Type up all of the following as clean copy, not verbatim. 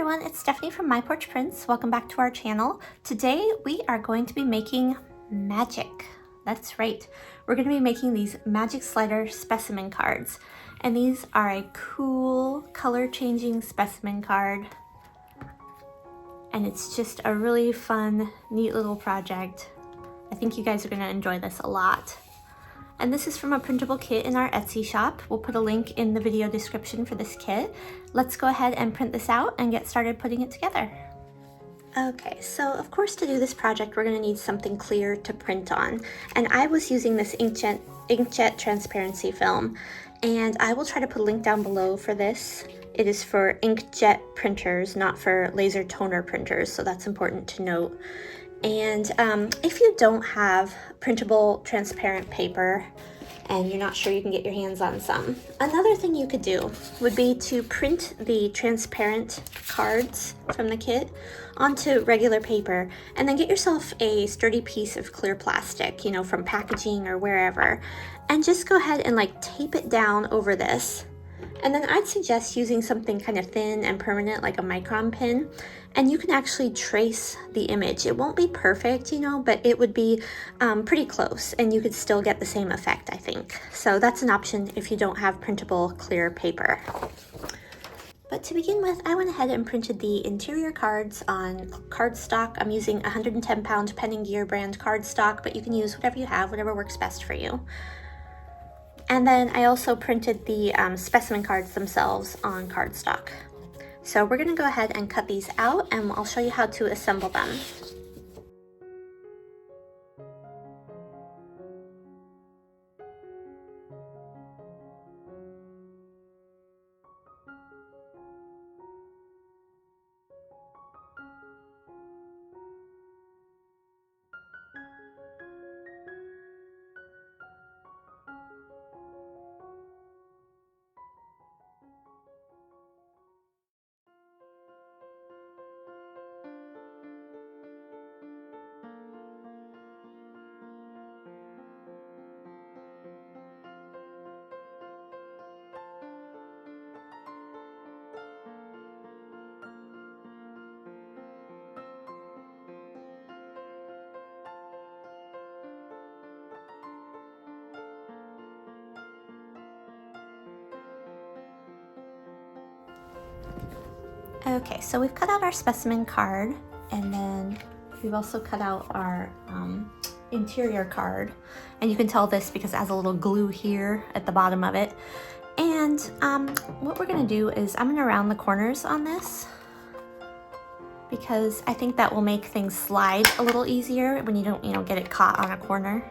everyone, it's Stephanie from My Porch Prints. Welcome back to our channel. Today we are going to be making magic. That's right, we're going to be making these magic slider specimen cards. And these are a cool color changing specimen card. And it's just a really fun, neat little project. I think you guys are going to enjoy this a lot. And this is from a printable kit in our Etsy shop. We'll put a link in the video description for this kit. Let's go ahead and print this out and get started putting it together. Okay, so of course to do this project we're going to need something clear to print on. And I was using this inkjet transparency film. And I will try to put a link down below for this. It is for inkjet printers, not for laser toner printers, so that's important to note. And if you don't have printable transparent paper and you're not sure you can get your hands on some, another thing you could do would be to print the transparent cards from the kit onto regular paper and then get yourself a sturdy piece of clear plastic, you know, from packaging or wherever, and just go ahead and like tape it down over this. And then I'd suggest using something kind of thin and permanent like a micron pin, and you can actually trace the image. It won't be perfect, you know, but it would be pretty close and you could still get the same effect, I think. So that's an option if you don't have printable clear paper. But to begin with, I went ahead and printed the interior cards on cardstock. I'm using 110-pound Pen+Gear brand cardstock, but you can use whatever you have, whatever works best for you. And then I also printed the specimen cards themselves on cardstock. So we're gonna go ahead and cut these out and I'll show you how to assemble them. Okay, so we've cut out our specimen card, and then we've also cut out our interior card. And you can tell this because it has a little glue here at the bottom of it. And what we're gonna do is I'm gonna round the corners on this because I think that will make things slide a little easier when you don't, you know, get it caught on a corner.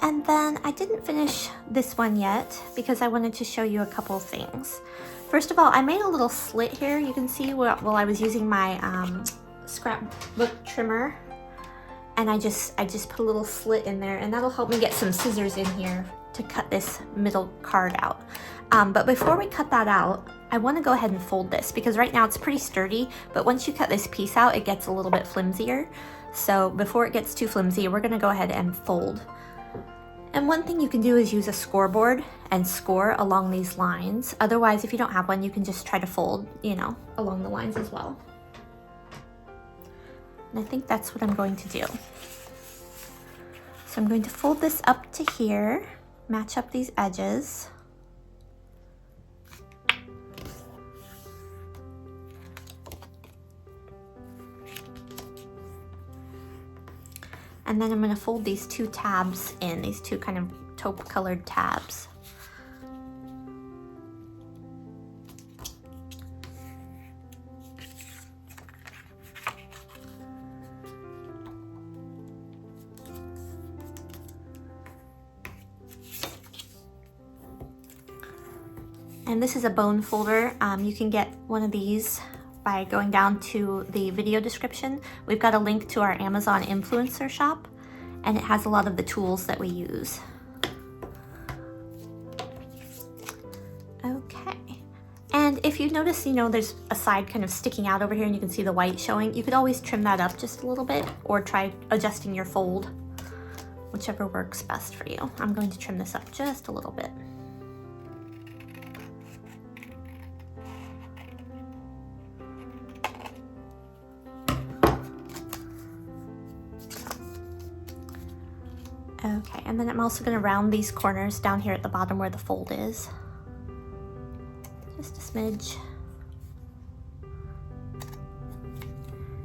And then I didn't finish this one yet because I wanted to show you a couple things. First of all, I made a little slit here. You can see while I was using my scrapbook trimmer, and I just put a little slit in there, and that'll help me get some scissors in here to cut this middle card out. But before we cut that out, I want to go ahead and fold this because right now it's pretty sturdy, but once you cut this piece out, it gets a little bit flimsier. So before it gets too flimsy, we're going to go ahead and fold. And one thing you can do is use a scoreboard and score along these lines. Otherwise, if you don't have one, you can just try to fold, you know, along the lines as well. And I think that's what I'm going to do. So I'm going to fold this up to here, match up these edges. And then I'm going to fold these two tabs in, these two kind of taupe colored tabs. And this is a bone folder. You can get one of these by going down to the video description. We've got a link to our Amazon influencer shop, and it has a lot of the tools that we use. Okay, and if you notice, you know, there's a side kind of sticking out over here and you can see the white showing, you could always trim that up just a little bit or try adjusting your fold, whichever works best for you. I'm going to trim this up just a little bit. Okay, and then I'm also going to round these corners down here at the bottom where the fold is. Just a smidge.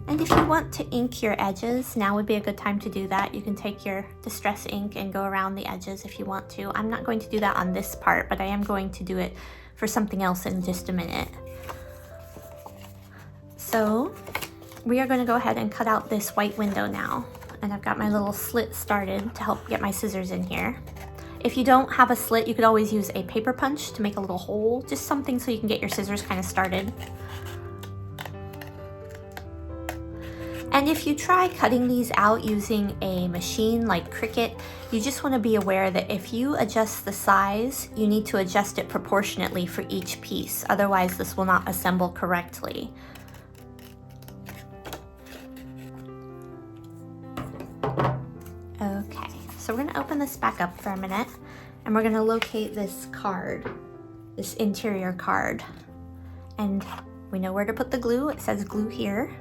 And if you want to ink your edges, now would be a good time to do that. You can take your distress ink and go around the edges if you want to. I'm not going to do that on this part, but I am going to do it for something else in just a minute. So we are going to go ahead and cut out this white window now. And I've got my little slit started to help get my scissors in here. If you don't have a slit, you could always use a paper punch to make a little hole, just something so you can get your scissors kind of started. And if you try cutting these out using a machine like Cricut, you just want to be aware that if you adjust the size, you need to adjust it proportionately for each piece. Otherwise, this will not assemble correctly. Okay, so we're going to open this back up for a minute, and we're going to locate this card, this interior card. And we know where to put the glue. It says glue here.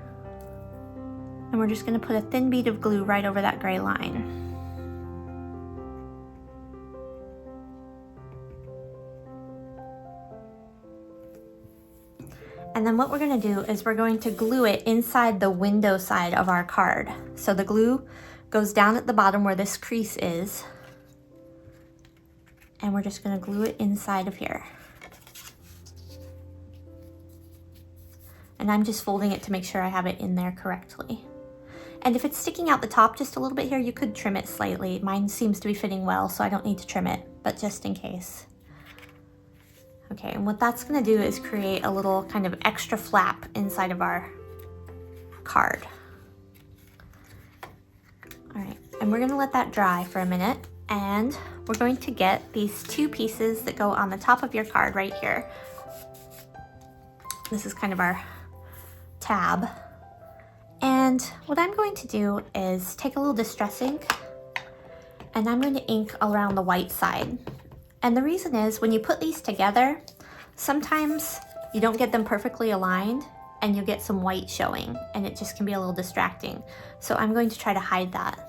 And we're just going to put a thin bead of glue right over that gray line. And then what we're going to do is we're going to glue it inside the window side of our card. So the glue goes down at the bottom where this crease is. And we're just going to glue it inside of here. And I'm just folding it to make sure I have it in there correctly. And if it's sticking out the top just a little bit here, you could trim it slightly. Mine seems to be fitting well, so I don't need to trim it, but just in case. Okay, and what that's gonna do is create a little kind of extra flap inside of our card. All right, and we're gonna let that dry for a minute, and we're going to get these two pieces that go on the top of your card right here. This is kind of our tab. And what I'm going to do is take a little distress ink, and I'm going to ink around the white side. And the reason is when you put these together, sometimes you don't get them perfectly aligned and you get some white showing, and it just can be a little distracting. So I'm going to try to hide that.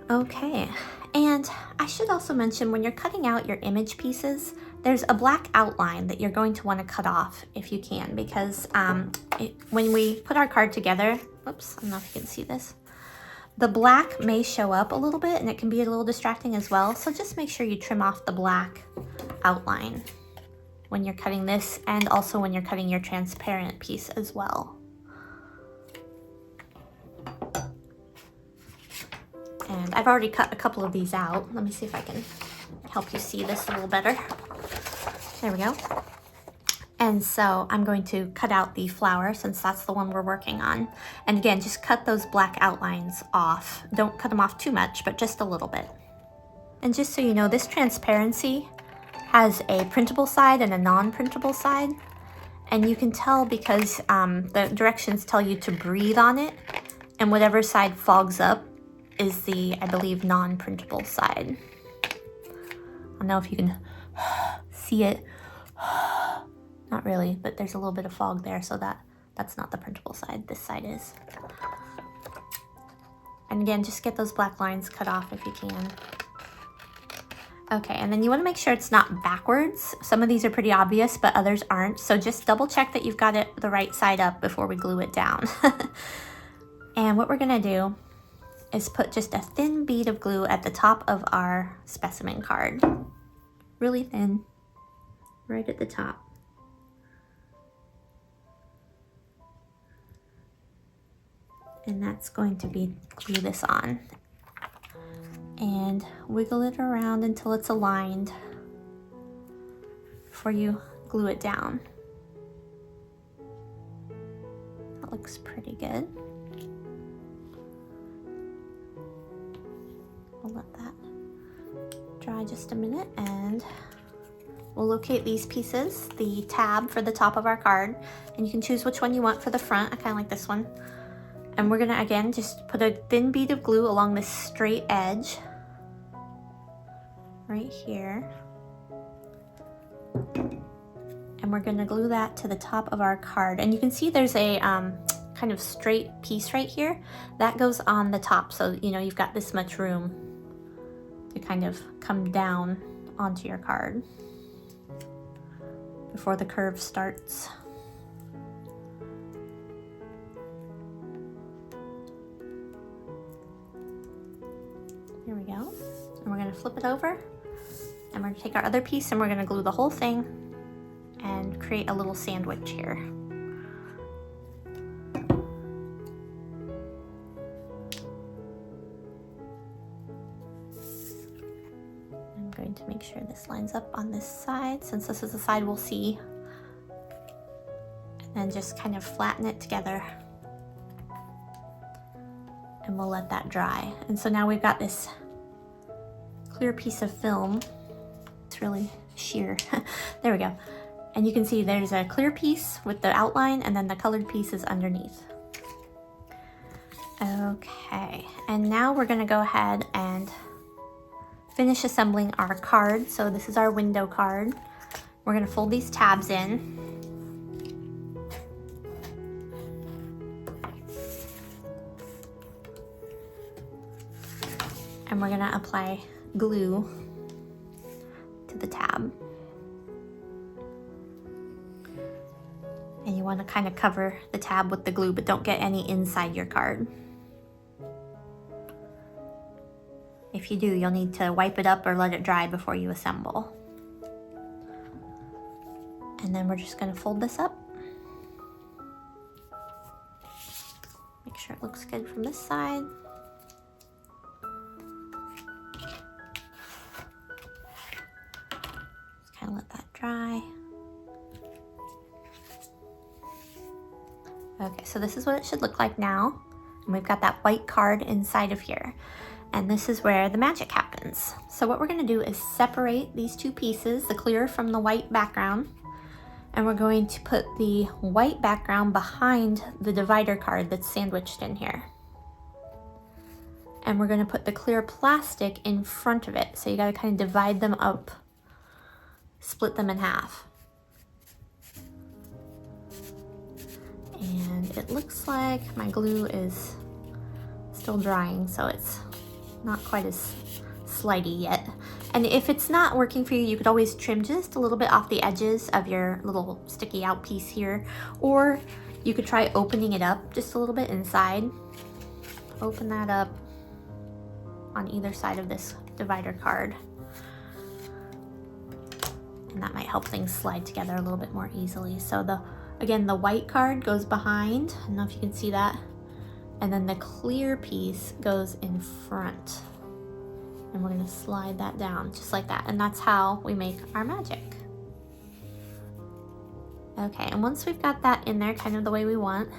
Okay, and I should also mention when you're cutting out your image pieces, there's a black outline that you're going to want to cut off if you can, because when we put our card together, oops, I don't know if you can see this, the black may show up a little bit and it can be a little distracting as well. So just make sure you trim off the black outline when you're cutting this, and also when you're cutting your transparent piece as well. And I've already cut a couple of these out. Let me see if I can help you see this a little better. There we go. And so I'm going to cut out the flower since that's the one we're working on. And again, just cut those black outlines off. Don't cut them off too much, but just a little bit. And just so you know, this transparency has a printable side and a non-printable side. And you can tell because the directions tell you to breathe on it, and whatever side fogs up is the, I believe, non-printable side. I don't know if you can see it. Not really, but there's a little bit of fog there, so that's not the printable side. This side is. And again, just get those black lines cut off if you can. Okay, and then you want to make sure it's not backwards. Some of these are pretty obvious, but others aren't. So just double check that you've got it the right side up before we glue it down. And what we're gonna do is put just a thin bead of glue at the top of our specimen card. Really thin, right at the top. And that's going to be glue this on. And wiggle it around until it's aligned before you glue it down. That looks pretty good. We'll let that dry just a minute, and we'll locate these pieces, the tab for the top of our card, and you can choose which one you want for the front. I kind of like this one. And we're gonna, again, just put a thin bead of glue along this straight edge right here. And we're going to glue that to the top of our card. And you can see there's a kind of straight piece right here. That goes on the top, so you know you've got this much room to kind of come down onto your card before the curve starts. Here we go. And we're going to flip it over, and we're going to take our other piece and we're going to glue the whole thing and create a little sandwich here. I'm going to make sure this lines up on this side, since this is the side we'll see, and then just kind of flatten it together, and we'll let that dry. And so now we've got this clear piece of film. It's really sheer. There we go. And you can see there's a clear piece with the outline, and then the colored piece is underneath. Okay, and now we're gonna go ahead and finish assembling our card. So this is our window card. We're gonna fold these tabs in. And we're gonna apply glue to the tab. And you want to kind of cover the tab with the glue, but don't get any inside your card. If you do, you'll need to wipe it up or let it dry before you assemble. And then we're just going to fold this up. Make sure it looks good from this side. Just kind of let that dry. Okay, so this is what it should look like now. And we've got that white card inside of here. And this is where the magic happens. So what we're gonna do is separate these two pieces, the clear from the white background. And we're going to put the white background behind the divider card that's sandwiched in here. And we're gonna put the clear plastic in front of it. So you gotta kind of divide them up, split them in half. And it looks like my glue is still drying, so it's not quite as slidey yet. And if it's not working for you, you could always trim just a little bit off the edges of your little sticky out piece here, or you could try opening it up just a little bit inside. Open that up on either side of this divider card. And that might help things slide together a little bit more easily. So again, the white card goes behind. I don't know if you can see that. And then the clear piece goes in front. And we're gonna slide that down just like that. And that's how we make our magic. Okay, and once we've got that in there kind of the way we want,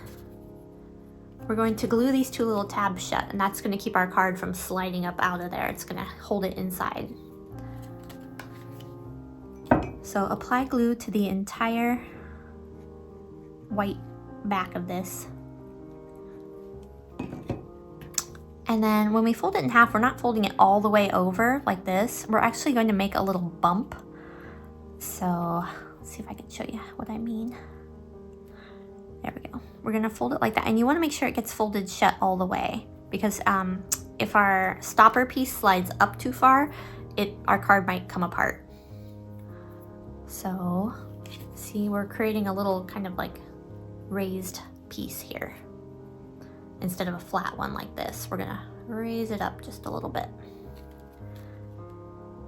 we're going to glue these two little tabs shut, and that's gonna keep our card from sliding up out of there. It's gonna hold it inside. So apply glue to the entire white back of this. And then when we fold it in half, we're not folding it all the way over like this. We're actually going to make a little bump. So let's see if I can show you what I mean. There we go. We're gonna fold it like that. And you wanna make sure it gets folded shut all the way, because if our stopper piece slides up too far, our card might come apart. So see, we're creating a little kind of like raised piece here. Instead of a flat one like this, we're gonna raise it up just a little bit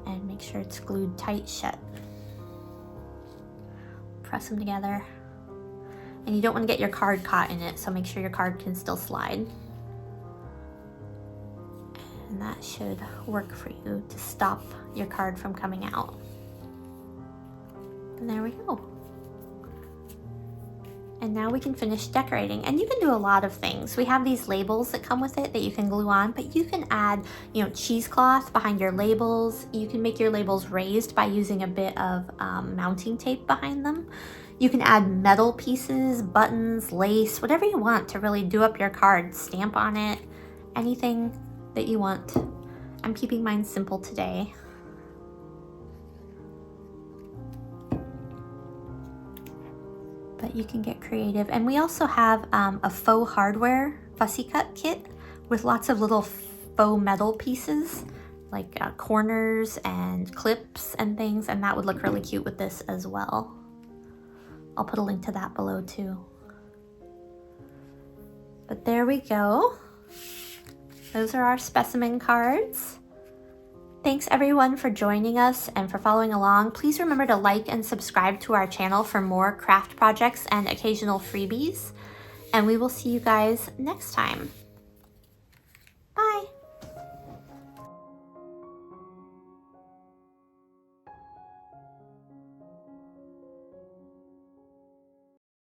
and make sure it's glued tight shut. Press them together. And you don't want to get your card caught in it, so make sure your card can still slide. And that should work for you to stop your card from coming out. And there we go. And now we can finish decorating, and you can do a lot of things. We have these labels that come with it that you can glue on, but you can add, cheesecloth behind your labels. You can make your labels raised by using a bit of mounting tape behind them. You can add metal pieces, buttons, lace, whatever you want to really do up your card. Stamp on it, anything that you want. I'm keeping mine simple today. but you can get creative. And we also have a faux hardware fussy cut kit with lots of little faux metal pieces, like corners and clips and things, and that would look really cute with this as well. I'll put a link to that below too. But there we go. Those are our specimen cards. Thanks everyone for joining us and for following along. Please remember to like and subscribe to our channel for more craft projects and occasional freebies. And we will see you guys next time.